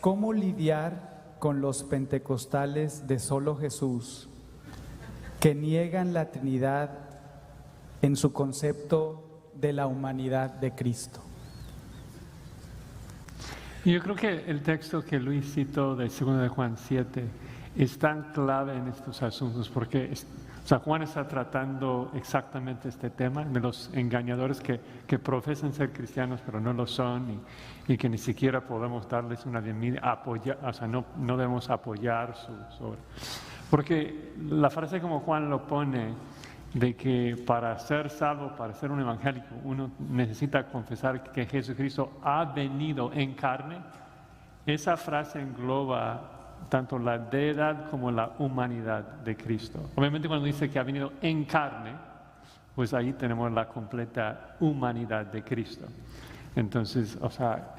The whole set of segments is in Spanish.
cómo lidiar con los pentecostales de solo Jesús que niegan la Trinidad en su concepto de la humanidad de Cristo. Yo creo que el texto que Luis citó de 2 de Juan 7 es tan clave en estos asuntos porque Juan está tratando exactamente este tema de los engañadores que profesan ser cristianos pero no lo son y que ni siquiera podemos darles una bienvenida, no debemos apoyar su obra. Porque la frase como Juan lo pone, de que para ser salvo, para ser un evangélico, uno necesita confesar que Jesucristo ha venido en carne, esa frase engloba tanto la deidad como la humanidad de Cristo. Obviamente cuando dice que ha venido en carne, pues ahí tenemos la completa humanidad de Cristo. Entonces,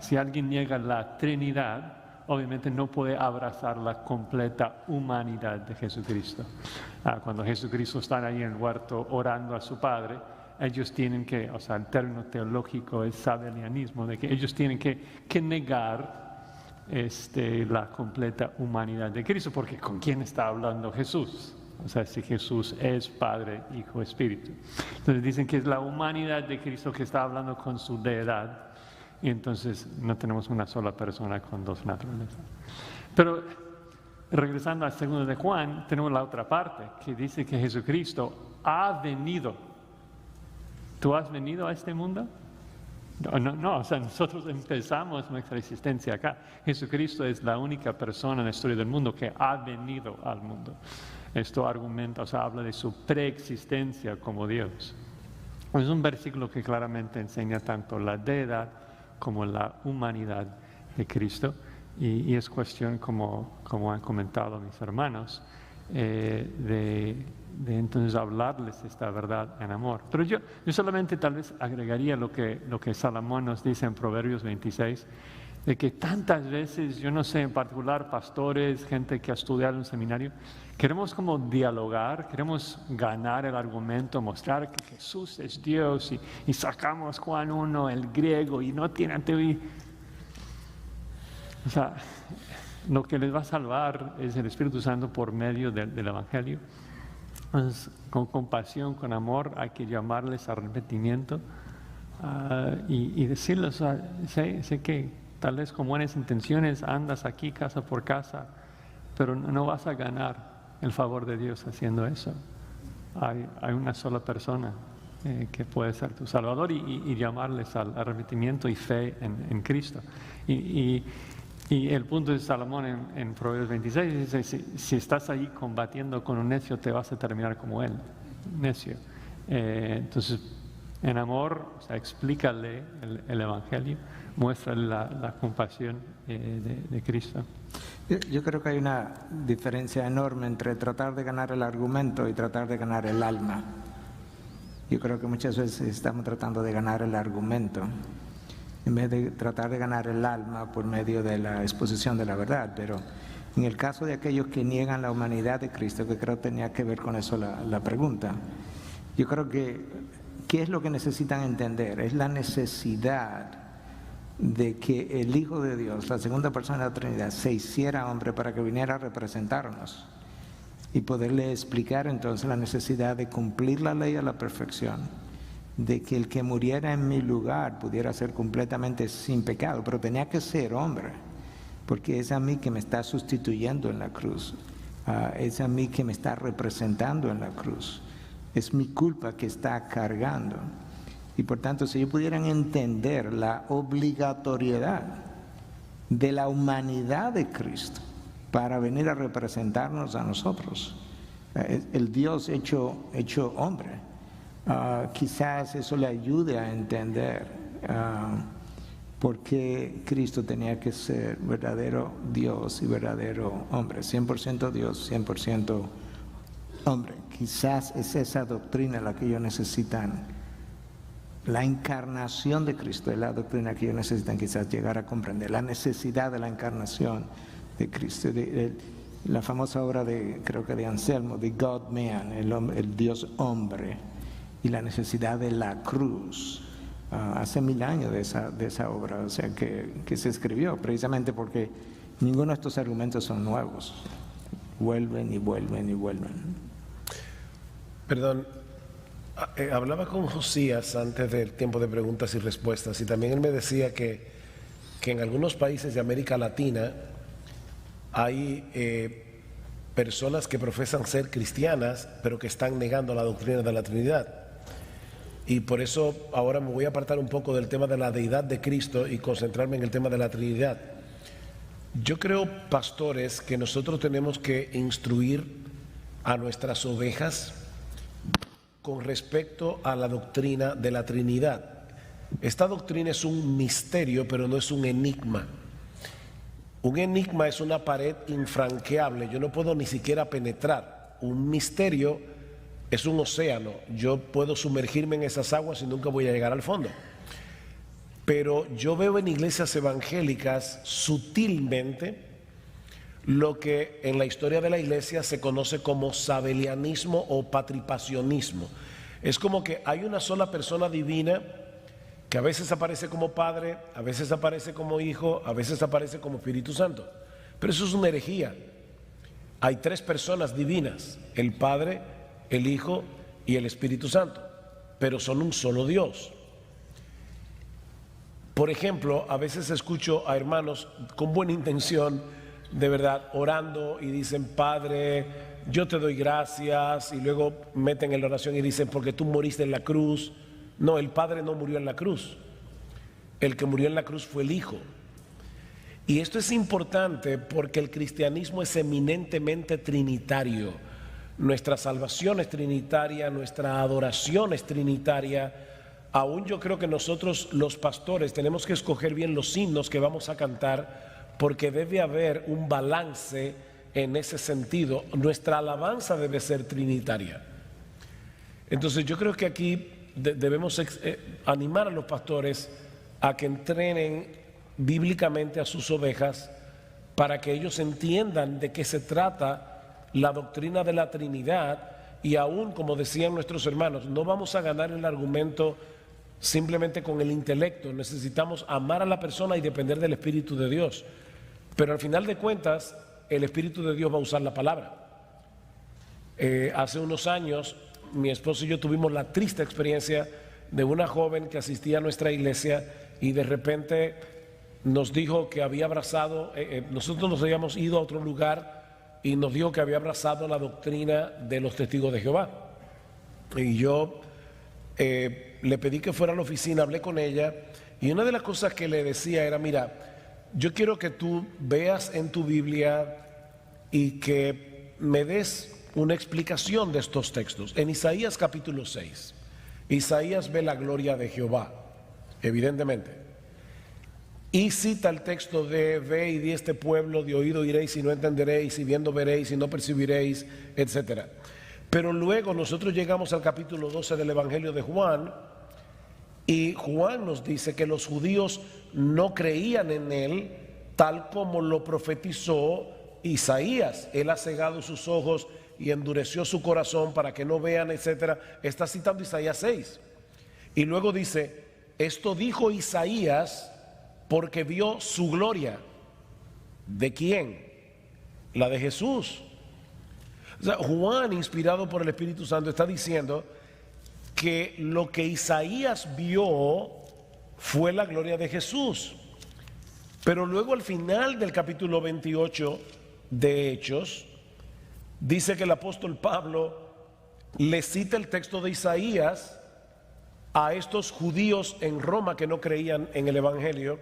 si alguien niega la Trinidad, obviamente no puede abrazar la completa humanidad de Jesucristo. Cuando Jesucristo está ahí en el huerto orando a su Padre, ellos tienen que, el término teológico es sabelianismo, de que ellos tienen que negar la completa humanidad de Cristo, porque ¿con quién está hablando Jesús? Si Jesús es Padre, Hijo, Espíritu. Entonces dicen que es la humanidad de Cristo que está hablando con su deidad. Y entonces no tenemos una sola persona con dos naturalezas. Pero regresando al 2 de Juan, tenemos la otra parte que dice que Jesucristo ha venido. ¿Tú has venido a este mundo? No, nosotros empezamos nuestra existencia acá. Jesucristo es la única persona en la historia del mundo que ha venido al mundo. Esto argumenta, habla de su preexistencia como Dios. Es un versículo que claramente enseña tanto la deidad como la humanidad de Cristo, y es cuestión, como han comentado mis hermanos, de entonces hablarles esta verdad en amor. Pero yo solamente tal vez agregaría lo que Salomón nos dice en Proverbios 26, de que tantas veces, yo no sé, en particular pastores, gente que ha estudiado en un seminario, queremos como dialogar, queremos ganar el argumento, mostrar que Jesús es Dios y sacamos Juan 1, el griego, y no tiene teoría. Lo que les va a salvar es el Espíritu Santo por medio del Evangelio. Entonces, con compasión, con amor, hay que llamarles al arrepentimiento y decirles, sé que tal vez con buenas intenciones andas aquí casa por casa, pero no vas a ganar el favor de Dios haciendo eso. Hay una sola persona que puede ser tu Salvador y llamarles al arrepentimiento y fe en Cristo. Y el punto de Salomón en Proverbios 26 dice, si estás ahí combatiendo con un necio, te vas a terminar como él, necio. Entonces, en amor, explícale el Evangelio, muéstrale la compasión de Cristo. Yo creo que hay una diferencia enorme entre tratar de ganar el argumento y tratar de ganar el alma. Yo creo que muchas veces estamos tratando de ganar el argumento en vez de tratar de ganar el alma por medio de la exposición de la verdad. Pero en el caso de aquellos que niegan la humanidad de Cristo, que creo tenía que ver con eso la pregunta, yo creo que ¿qué es lo que necesitan entender? Es la necesidad de que el Hijo de Dios, la segunda persona de la Trinidad, se hiciera hombre para que viniera a representarnos y poderle explicar entonces la necesidad de cumplir la ley a la perfección, de que el que muriera en mi lugar pudiera ser completamente sin pecado, pero tenía que ser hombre, porque es a mí que me está sustituyendo en la cruz, es a mí que me está representando en la cruz, es mi culpa que está cargando. Y por tanto, si ellos pudieran entender la obligatoriedad de la humanidad de Cristo para venir a representarnos a nosotros, el Dios hecho hombre, quizás eso le ayude a entender por qué Cristo tenía que ser verdadero Dios y verdadero hombre, 100% Dios, 100% hombre. Quizás es esa doctrina la que ellos necesitan. La encarnación de Cristo es la doctrina que ellos necesitan quizás llegar a comprender, la necesidad de la encarnación de Cristo, la famosa obra creo que de Anselmo, The God Man, el Dios hombre, y la necesidad de la cruz. Hace 1000 años de esa obra, o sea, que se escribió precisamente porque Ninguno de estos argumentos son nuevos. Vuelven y vuelven y vuelven. Perdón, hablaba con Josías antes del tiempo de preguntas y respuestas y también él me decía que en algunos países de América Latina hay personas que profesan ser cristianas pero que están negando la doctrina de la Trinidad. Y por eso ahora me voy a apartar un poco del tema de la deidad de Cristo y concentrarme en el tema de la Trinidad. Yo creo, pastores, que nosotros tenemos que instruir a nuestras ovejas con respecto a la doctrina de la Trinidad. Esta doctrina es un misterio, pero no es un enigma. Un enigma es una pared infranqueable, yo no puedo ni siquiera penetrar. Un misterio es un océano, yo puedo sumergirme en esas aguas y nunca voy a llegar al fondo. Pero yo veo en iglesias evangélicas sutilmente lo que en la historia de la iglesia se conoce como sabelianismo o patripacionismo. Es como que hay una sola persona divina que a veces aparece como Padre, a veces aparece como Hijo, a veces aparece como Espíritu Santo. Pero eso es una herejía. Hay tres personas divinas, el Padre, el Hijo y el Espíritu Santo, pero son un solo Dios. Por ejemplo, a veces escucho a hermanos con buena intención, de verdad, orando y dicen, Padre, yo te doy gracias, y luego meten en la oración y dicen, porque tú moriste en la cruz. No, el Padre no murió en la cruz, el que murió en la cruz fue el Hijo. Y esto es importante porque el cristianismo es eminentemente trinitario. Nuestra salvación es trinitaria, nuestra adoración es trinitaria. Aún yo creo que nosotros los pastores tenemos que escoger bien los himnos que vamos a cantar, porque debe haber un balance en ese sentido. Nuestra alabanza debe ser trinitaria. Entonces yo creo que aquí debemos animar a los pastores a que entrenen bíblicamente a sus ovejas para que ellos entiendan de qué se trata la doctrina de la Trinidad. Y aún, como decían nuestros hermanos, no vamos a ganar el argumento simplemente con el intelecto. Necesitamos amar a la persona y depender del Espíritu de Dios. Pero al final de cuentas, el Espíritu de Dios va a usar la palabra. Hace unos años, mi esposo y yo tuvimos la triste experiencia de una joven que asistía a nuestra iglesia y de repente nos dijo que había abrazado, nosotros nos habíamos ido a otro lugar y nos dijo que había abrazado la doctrina de los testigos de Jehová. Y yo le pedí que fuera a la oficina, hablé con ella y una de las cosas que le decía era, mira, yo quiero que tú veas en tu Biblia y que me des una explicación de estos textos. En Isaías capítulo 6, Isaías ve la gloria de Jehová, evidentemente, y cita el texto de ve y di este pueblo, de oído iréis y no entenderéis, y viendo veréis y no percibiréis, etcétera. Pero luego nosotros llegamos al capítulo 12 del Evangelio de Juan y Juan nos dice que los judíos no creían en él tal como lo profetizó Isaías. Él ha cegado sus ojos y endureció su corazón para que no vean, etcétera. Está citando Isaías 6. Y luego dice, esto dijo Isaías porque vio su gloria. ¿De quién? La de Jesús. O sea, Juan, inspirado por el Espíritu Santo, está diciendo que lo que Isaías vio fue la gloria de Jesús. Pero luego al final del capítulo 28 de Hechos, dice que el apóstol Pablo le cita el texto de Isaías a estos judíos en Roma que no creían en el Evangelio,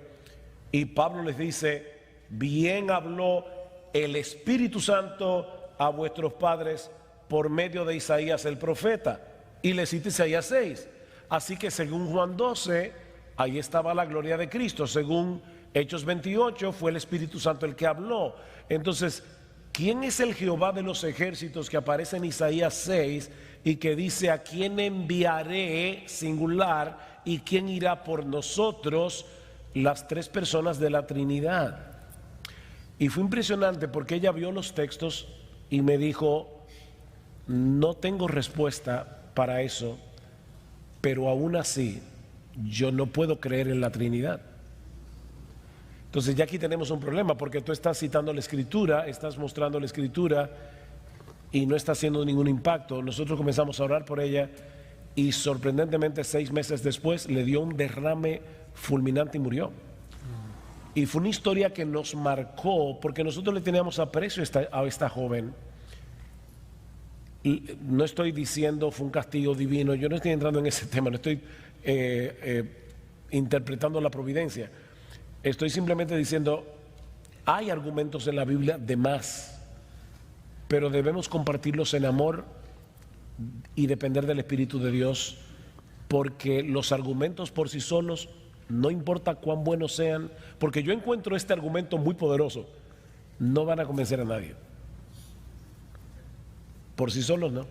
y Pablo les dice, bien habló el Espíritu Santo a vuestros padres por medio de Isaías el profeta, y le cita Isaías 6. Así que según Juan 12, ahí estaba la gloria de Cristo. Según Hechos 28, fue el Espíritu Santo el que habló. Entonces, ¿quién es el Jehová de los ejércitos que aparece en Isaías 6 y que dice, a quién enviaré, singular, y quién irá por nosotros? Las tres personas de la Trinidad. Y fue impresionante porque ella vio los textos y me dijo, no tengo respuesta para eso, pero aún así yo no puedo creer en la Trinidad. Entonces ya aquí tenemos un problema porque tú estás citando la Escritura, estás mostrando la Escritura y no está haciendo ningún impacto. Nosotros comenzamos a orar por ella y sorprendentemente 6 meses después le dio un derrame fulminante y murió. Y fue una historia que nos marcó porque nosotros le teníamos aprecio a esta joven. Y no estoy diciendo fue un castigo divino, yo no estoy entrando en ese tema, no estoy interpretando la providencia. Estoy simplemente diciendo, hay argumentos en la Biblia de más, pero debemos compartirlos en amor y depender del Espíritu de Dios, porque los argumentos por sí solos, no importa cuán buenos sean, porque yo encuentro este argumento muy poderoso, no van a convencer a nadie. Por sí solos no.